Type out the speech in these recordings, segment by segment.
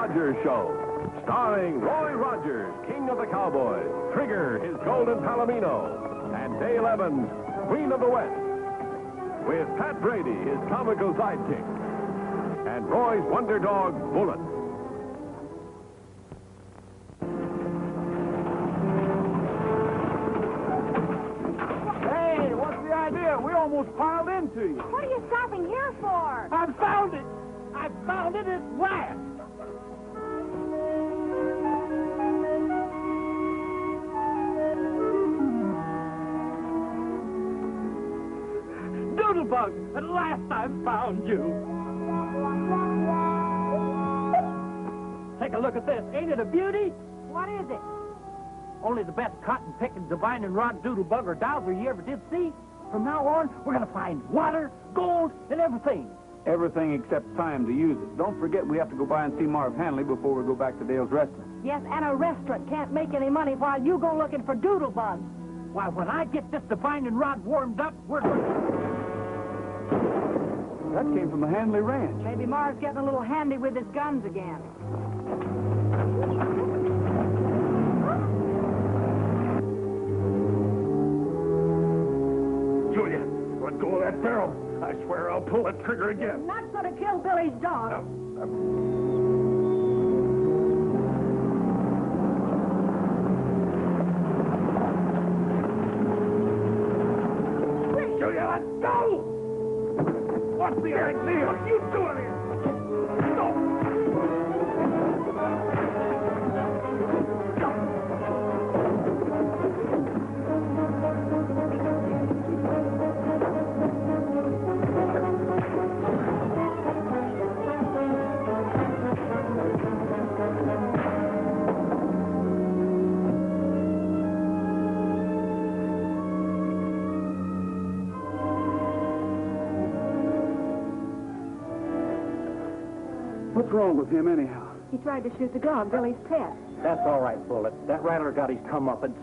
Rogers Show, starring Roy Rogers, King of the Cowboys, Trigger, his golden palomino, and Dale Evans, Queen of the West, with Pat Brady, his comical sidekick, and Roy's wonder dog, Bullet. Hey, what's the idea? We almost piled into you. What are you stopping here for? I found it. I found it at last. Doodlebug, at last I found you. Take a look at this. Ain't it a beauty? What is it? Only the best cotton-picking, divining rod doodlebug or dowser you ever did see. From now on, we're going to find water, gold, and everything. Everything except time to use it. Don't forget we have to go by and see Marv Hanley before we go back to Dale's restaurant. Yes, and a restaurant can't make any money while you go looking for doodlebugs. Why, when I get this divining rod warmed up, we're going to... That came from the Hanley Ranch. Maybe Marv's getting a little handy with his guns again. Julia, let go of that barrel. I swear I'll pull that trigger again. Not going to kill Billy's dog. Julia, let go! What's the idea? What are you doing here? What's wrong with him, anyhow? He tried to shoot the dog, Billy's pet. That's all right, Bullet. That rattler got his comeuppance.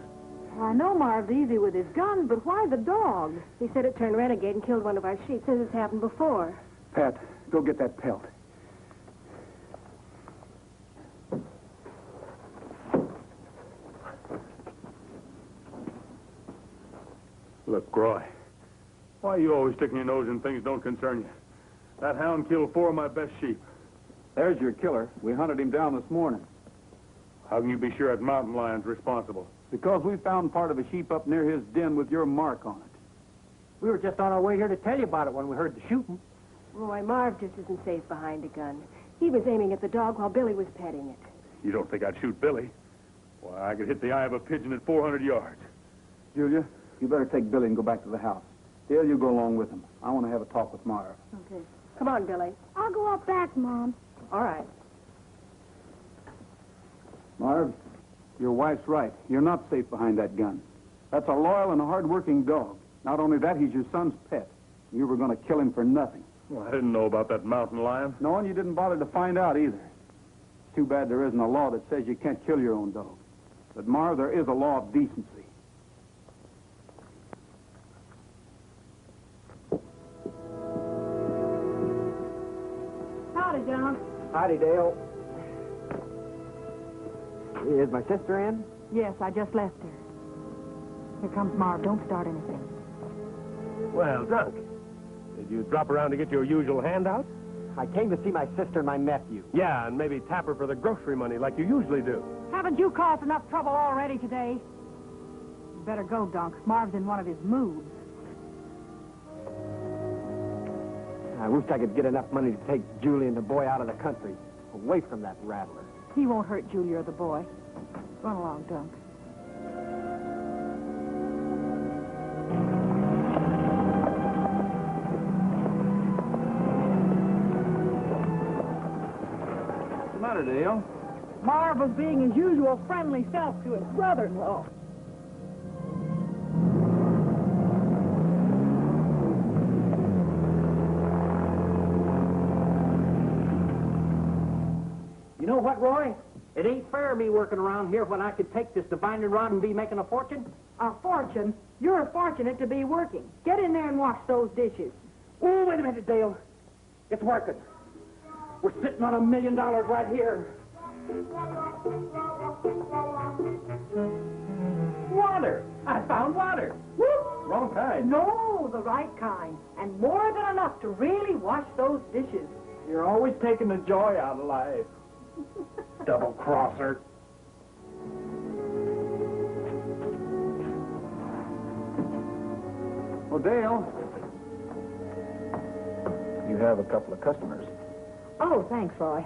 I know Marv's easy with his gun, but why the dog? He said it turned renegade and killed one of our sheep. Says it's happened before. Pat, go get that pelt. Look, Roy, why are you always sticking your nose in things that don't concern you? That hound killed 4 of my best sheep. There's your killer. We hunted him down this morning. How can you be sure that mountain lion's responsible? Because we found part of a sheep up near his den with your mark on it. We were just on our way here to tell you about it when we heard the shooting. Roy, Marv just isn't safe behind a gun. He was aiming at the dog while Billy was petting it. You don't think I'd shoot Billy? Why, I could hit the eye of a pigeon at 400 yards. Julia, you better take Billy and go back to the house. Dale, you go along with him. I want to have a talk with Marv. Okay. Come on, Billy. I'll go out back, Mom. All right. Marv, your wife's right. You're not safe behind that gun. That's a loyal and a hard-working dog. Not only that, he's your son's pet. You were going to kill him for nothing. Well, I didn't know about that mountain lion. No, and you didn't bother to find out either. It's too bad there isn't a law that says you can't kill your own dog. But, Marv, there is a law of decency. Howdy, John. Howdy, Dale. Is my sister in? Yes, I just left her. Here comes Marv. Don't start anything. Well, Dunc, did you drop around to get your usual handout? I came to see my sister and my nephew. Yeah, and maybe tap her for the grocery money like you usually do. Haven't you caused enough trouble already today? You better go, Dunc. Marv's in one of his moods. I wish I could get enough money to take Julie and the boy out of the country, away from that rattler. He won't hurt Julia or the boy. Run along, Dunc. What's the matter, Dale? Marv was being his usual friendly self to his brother-in-law. You know what, Roy? It ain't fair me working around here when I could take this divining rod and be making a fortune. A fortune? You're fortunate to be working. Get in there and wash those dishes. Oh, wait a minute, Dale. It's working. We're sitting on $1 million right here. Water! I found water! Whoop! Wrong kind. No, the right kind. And more than enough to really wash those dishes. You're always taking the joy out of life. Double crosser. Well, Dale, you have a couple of customers. Oh, thanks, Roy.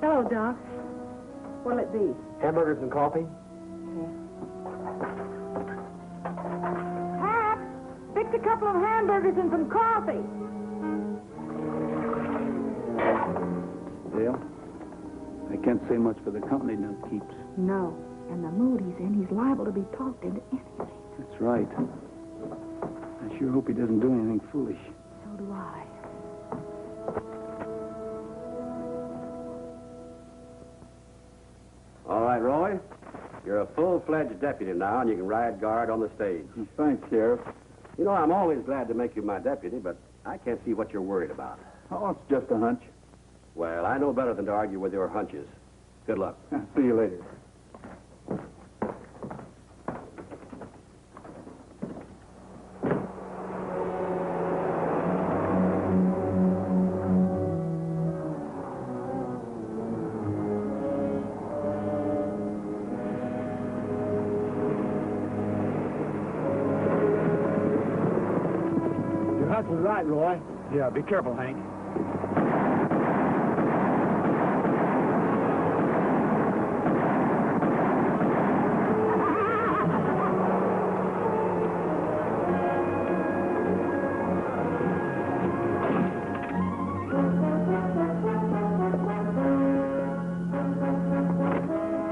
Hello, Doc. What'll it be? Hamburgers and coffee? Pat, fix a couple of hamburgers and some coffee. Dale, I can't say much for the company Dunc keeps. No, and the mood he's in, he's liable to be talked into anything. That's right. I sure hope he doesn't do anything foolish. So do I. All right, Roy. You're a full-fledged deputy now, and you can ride guard on the stage. Thanks, Sheriff. You know, I'm always glad to make you my deputy, but I can't see what you're worried about. Oh, it's just a hunch. Well, I know better than to argue with your hunches. Good luck. See you later. Your hunch was right, Roy. Yeah, be careful, Hank.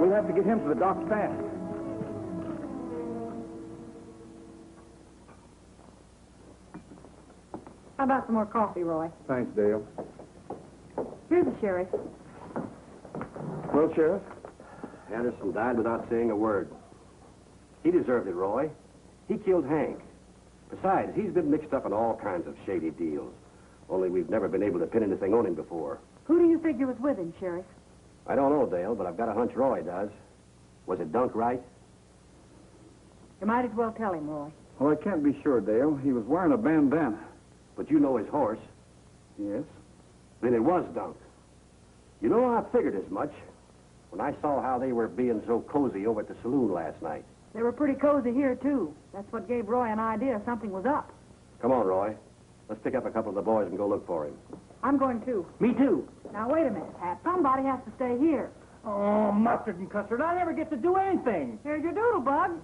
We'll have to get him to the docks fast. How about some more coffee, Roy? Thanks, Dale. Here's the sheriff. Well, Sheriff? Anderson died without saying a word. He deserved it, Roy. He killed Hank. Besides, he's been mixed up in all kinds of shady deals. Only we've never been able to pin anything on him before. Who do you figure was with him, Sheriff? I don't know, Dale, but I've got a hunch Roy does. Was it Dunc Wright? You might as well tell him, Roy. Well, I can't be sure, Dale. He was wearing a bandana. But you know his horse. Yes? Then it was Dunc. You know, I figured as much when I saw how they were being so cozy over at the saloon last night. They were pretty cozy here, too. That's what gave Roy an idea something was up. Come on, Roy. Let's pick up a couple of the boys and go look for him. I'm going too. Me too. Now, wait a minute, Pat. Somebody has to stay here. Oh, mustard and custard. I never get to do anything. Here's your doodle bug.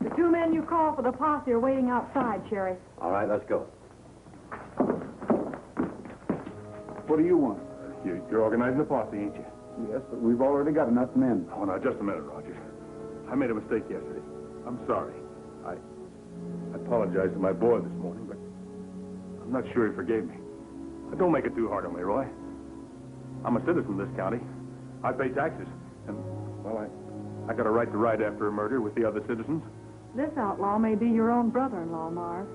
The two men you called for the posse are waiting outside, Sheriff. All right, let's go. What do you want? You're organizing the posse, ain't you? Yes, but we've already got enough men. Oh, now, just a minute, Rogers. I made a mistake yesterday. I'm sorry. I apologized to my boy this morning, but I'm not sure he forgave me. But don't make it too hard on me, Roy. I'm a citizen of this county. I pay taxes, and, well, I got a right to ride after a murder with the other citizens. This outlaw may be your own brother-in-law, Marv.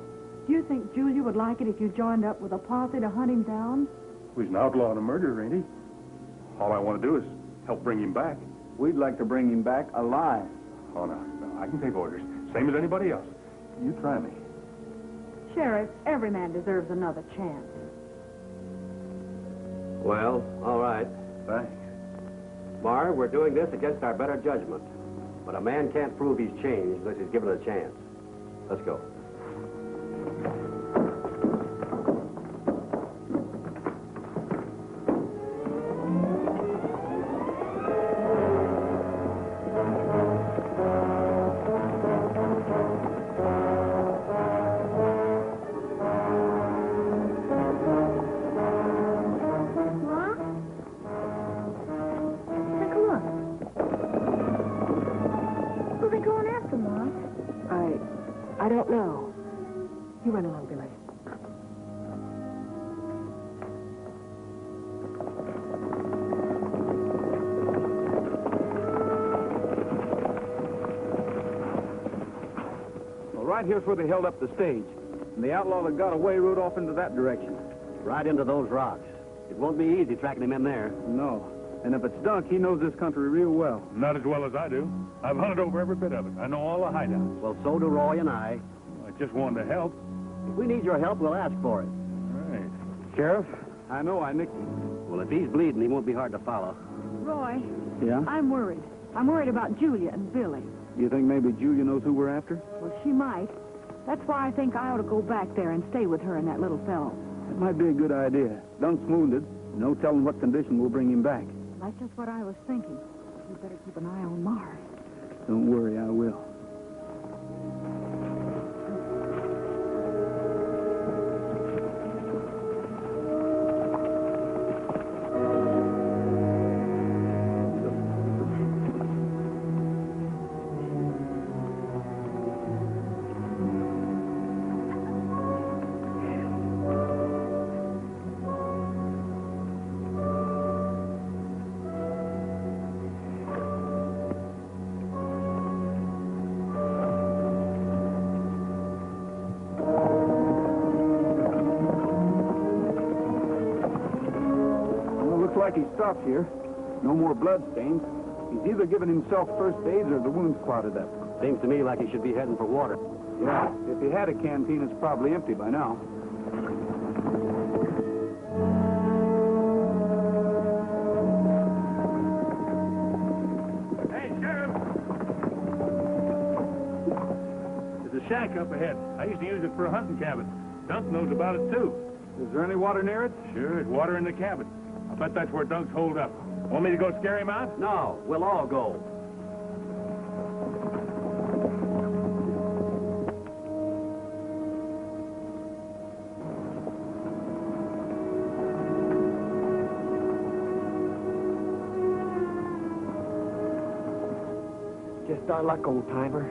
Do you think Julia would like it if you joined up with a posse to hunt him down? He's an outlaw and a murderer, ain't he? All I want to do is help bring him back. We'd like to bring him back alive. Oh, no, I can take orders, same as anybody else. You try me. Sheriff, every man deserves another chance. Well, all right. Thanks. Marv, we're doing this against our better judgment. But a man can't prove he's changed unless he's given a chance. Let's go. I don't know. You run along, Billy. Well, right here's where they held up the stage. And the outlaw that got away rode off into that direction. Right into those rocks. It won't be easy tracking him in there. No. And if it's Dunc, he knows this country real well. Not as well as I do. I've hunted over every bit of it. I know all the hideouts. Well, so do Roy and I. I just wanted to help. If we need your help, we'll ask for it. Right. Sheriff, I know I nicked him. Well, if he's bleeding, he won't be hard to follow. Roy, Yeah? I'm worried. I'm worried about Julia and Billy. You think maybe Julia knows who we're after? Well, she might. That's why I think I ought to go back there and stay with her and that little fellow. That might be a good idea. Dunc's wounded. No telling what condition will bring him back. That's just what I was thinking. You better keep an eye on Marv. Don't worry, I will. Like he stopped here. No more blood stains. He's either given himself first aid or the wound's clotted up. Seems to me like he should be heading for water. Yeah, if he had a canteen, it's probably empty by now. Hey, Sheriff! There's a shack up ahead. I used to use it for a hunting cabin. Dunc knows about it, too. Is there any water near it? Sure, there's water in the cabin. I bet that's where Dunc's holed up. Want me to go scare him out? No, we'll all go. Just our luck, old-timer.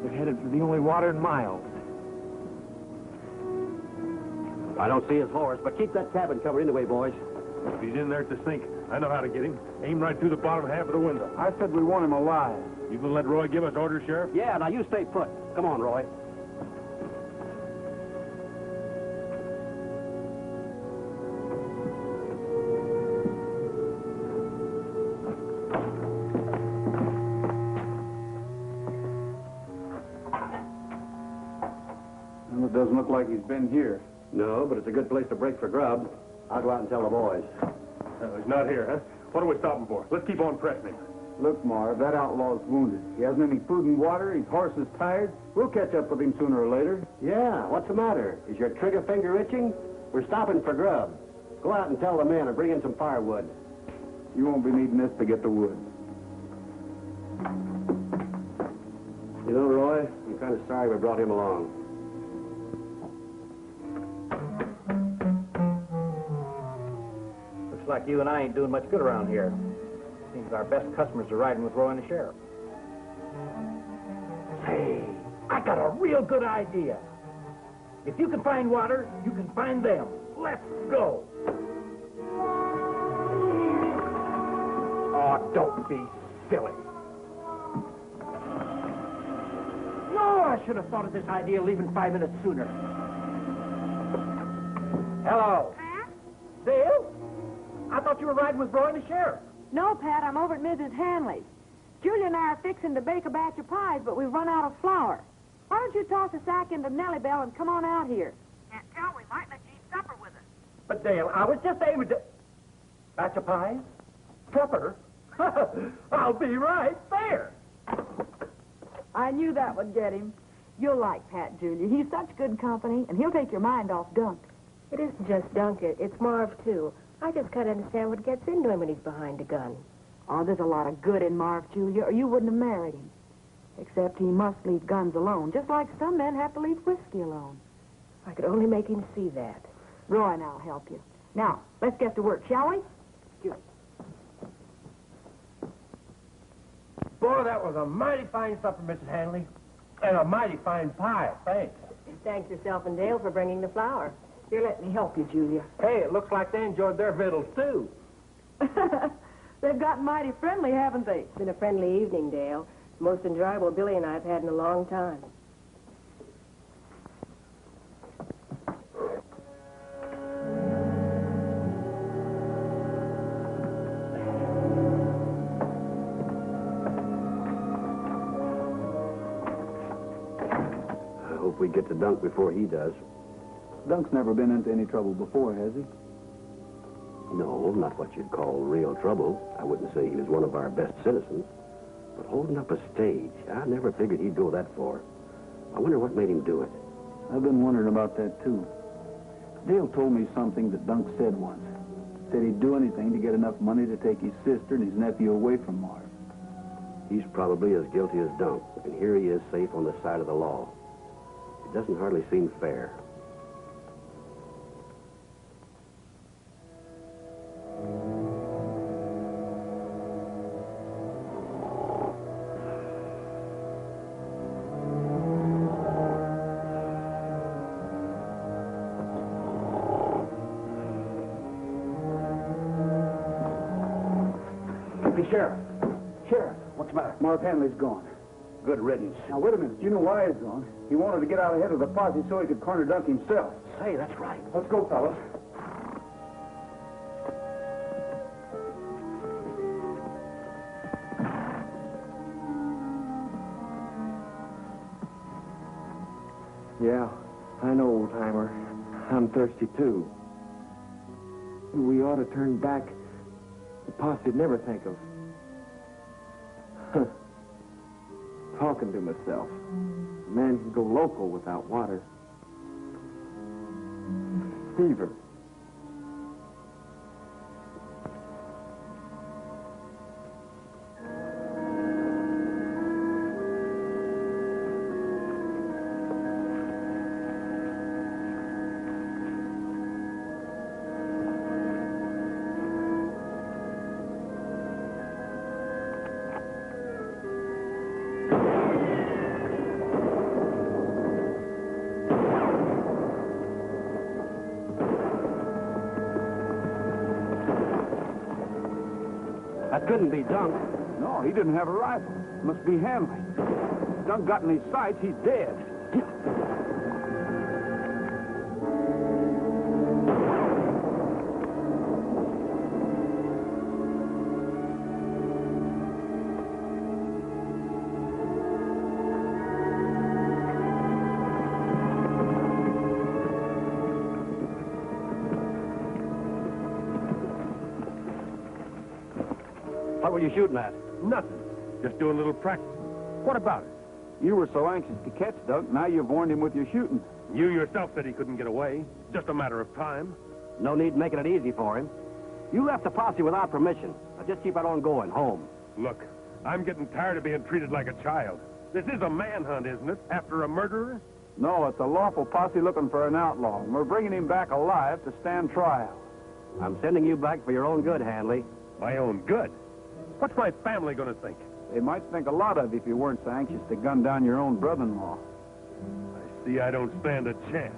They're headed for the only water in miles. I don't see his horse, but keep that cabin cover anyway, boys. If he's in there at the sink, I know how to get him. Aim right through the bottom half of the window. I said we want him alive. You gonna let Roy give us orders, Sheriff? Yeah, now you stay put. Come on, Roy. Well, it doesn't look like he's been here. No, but it's a good place to break for grub. I'll go out and tell the boys. He's not here, huh? What are we stopping for? Let's keep on pressing him. Look, Marv, that outlaw's wounded. He hasn't any food and water. His horse is tired. We'll catch up with him sooner or later. Yeah, what's the matter? Is your trigger finger itching? We're stopping for grub. Go out and tell the men and bring in some firewood. You won't be needing this to get the wood. You know, Roy, I'm kind of sorry we brought him along. Looks like you and I ain't doing much good around here. Seems our best customers are riding with Roy and the sheriff. Say, I got a real good idea. If you can find water, you can find them. Let's go. Oh, don't be silly. No, I should have thought of this idea leaving 5 minutes sooner. Hello. Pat? Dale? I thought you were riding with Roy and the sheriff. No, Pat, I'm over at Mrs. Hanley's. Julia and I are fixing to bake a batch of pies, but we've run out of flour. Why don't you toss a sack into Nellybelle and come on out here? Can't tell. We might let you eat supper with us. But, Dale, I was just aiming to... Batch of pies? Supper? I'll be right there. I knew that would get him. You'll like Pat, Julia. He's such good company, and he'll take your mind off Dunc. It isn't just Dunc, it's Marv, too. I just can't understand what gets into him when he's behind a gun. Oh, there's a lot of good in Marv, Julia, or you wouldn't have married him. Except he must leave guns alone, just like some men have to leave whiskey alone. I could only make him see that. Roy and I'll help you. Now, let's get to work, shall we? Boy, that was a mighty fine supper, Mrs. Hanley. And a mighty fine pie, thanks. Thanks yourself and Dale for bringing the flour. Here, let me help you, Julia. Hey, it looks like they enjoyed their victuals, too. They've gotten mighty friendly, haven't they? It's been a friendly evening, Dale. The most enjoyable Billy and I have had in a long time. Hope we get to Dunc before he does. Dunc's never been into any trouble before, has he? No, not what you'd call real trouble. I wouldn't say he was one of our best citizens. But holding up a stage, I never figured he'd go that far. I wonder what made him do it. I've been wondering about that, too. Dale told me something that Dunk said once. Said he'd do anything to get enough money to take his sister and his nephew away from Marv. He's probably as guilty as Dunc, and here he is safe on the side of the law. It doesn't hardly seem fair. Sheriff. Sheriff. What's the matter? Marv Hanley's gone. Good riddance. Now, wait a minute. You know why he's gone? He wanted to get out ahead of the posse so he could corner Dunk himself. Say, that's right. Let's go, fellas. Yeah, I know, old-timer. I'm thirsty, too. We ought to turn back. The posse'd never think of... talking to myself. A man can go local without water. Fever. That couldn't be Dunc. No, he didn't have a rifle. Must be Hanley. Dunk got in his sights, he's dead. What were you shooting at? Nothing. Just doing a little practice. What about it? You were so anxious to catch Dunk, now you've warned him with your shooting. You yourself said he couldn't get away. Just a matter of time. No need making it easy for him. You left the posse without permission. Now just keep right on going, home. Look, I'm getting tired of being treated like a child. This is a manhunt, isn't it? After a murderer? No, it's a lawful posse looking for an outlaw, and we're bringing him back alive to stand trial. I'm sending you back for your own good, Hanley. My own good. What's my family going to think? They might think a lot of you if you weren't so anxious to gun down your own brother-in-law. I see I don't stand a chance.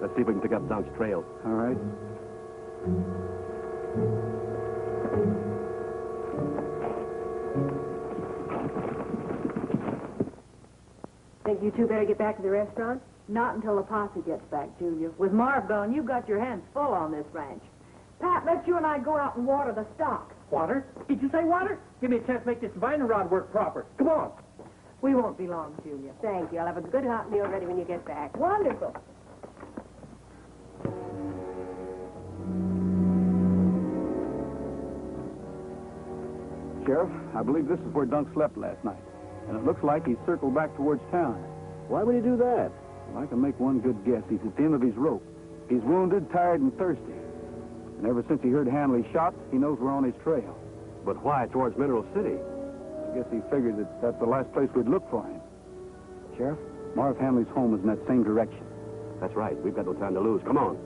Let's see if we can pick up Dunc's trail. All right. Think you two better get back to the restaurant? Not until the posse gets back, Julia. With Marv gone, you've got your hands full on this ranch. Pat, let you and I go out and water the stock. Water? Did you say water? Give me a chance to make this divining rod work proper. Come on. We won't be long, Julia. Thank you. I'll have a good hot meal ready when you get back. Wonderful. Sheriff, I believe this is where Dunk slept last night. And it looks like he's circled back towards town. Why would he do that? Well, I can make one good guess. He's at the end of his rope. He's wounded, tired, and thirsty. And ever since he heard Hanley shot, he knows we're on his trail. But why towards Mineral City? I guess he figured that that's the last place we'd look for him. Sheriff, Marv Hanley's home is in that same direction. That's right. We've got no time to lose. Come on.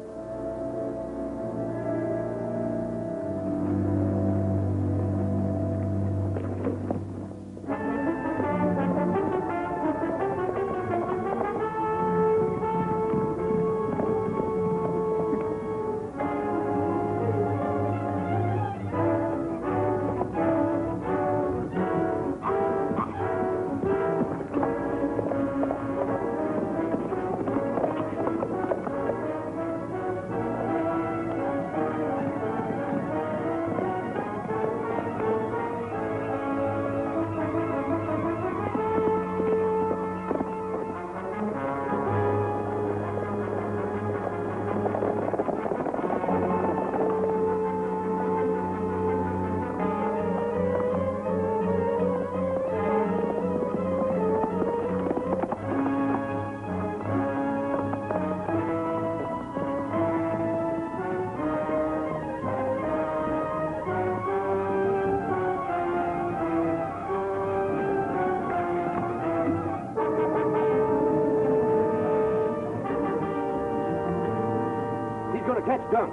to catch Dunc.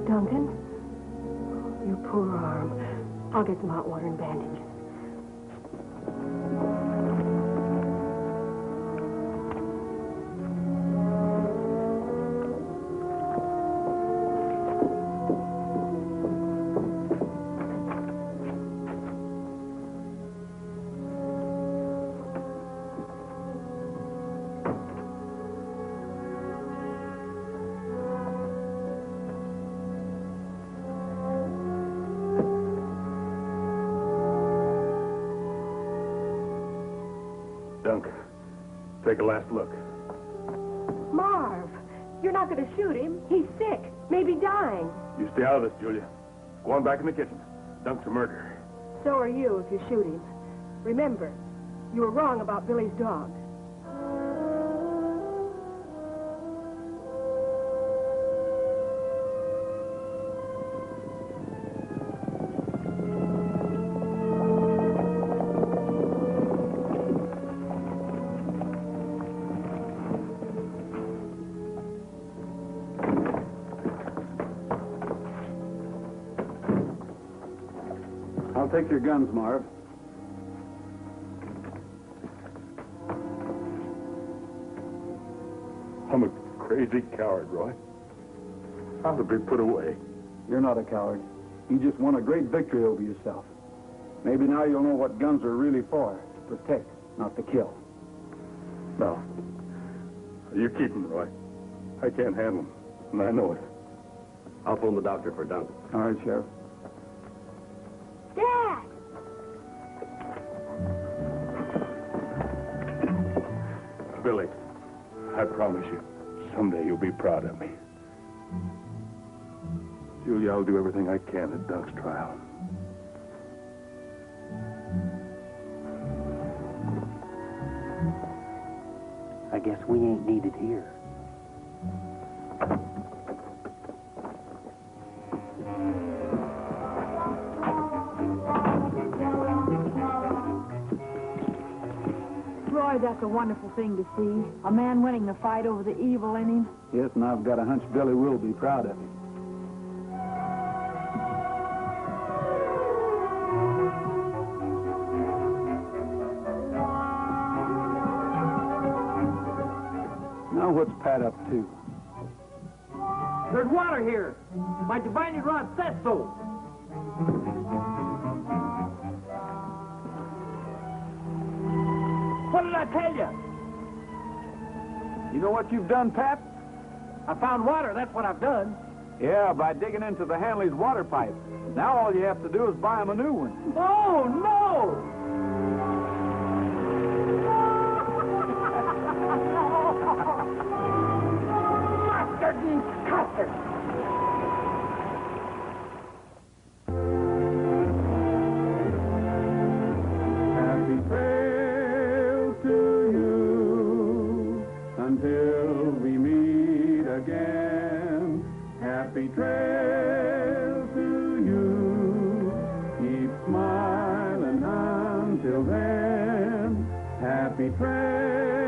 Duncan? Your poor arm. I'll get some hot water and bandages. Dunc, take a last look. Marv, you're not going to shoot him. He's sick, maybe dying. You stay out of this, Julia. Go on back in the kitchen. Dunc's a murderer. So are you if you shoot him. Remember, you were wrong about Billy's dog. I'll take your guns, Marv. I'm a crazy coward, Roy. I'll be put away. You're not a coward. You just won a great victory over yourself. Maybe now you'll know what guns are really for. To protect, not to kill. No. You keep them, Roy. I can't handle them, and I know it. I'll phone the doctor for Dunc. All right, Sheriff. Dad! Billy, I promise you, someday you'll be proud of me. Julia, I'll do everything I can at Dunc's trial. I guess we ain't needed here. Roy, that's a wonderful thing to see. A man winning the fight over the evil in him. Yes, and I've got a hunch Billy will be proud of him. Now what's Pat up to? There's water here. My divining rod says so. What did I tell you? You know what you've done, Pat? I found water, that's what I've done. Yeah, by digging into the Hanley's water pipe. Now all you have to do is buy him a new one. Oh, no! Mustard and custard! Happy trail to you until we meet again. Happy trail to you. Keep smiling until then. Happy trail.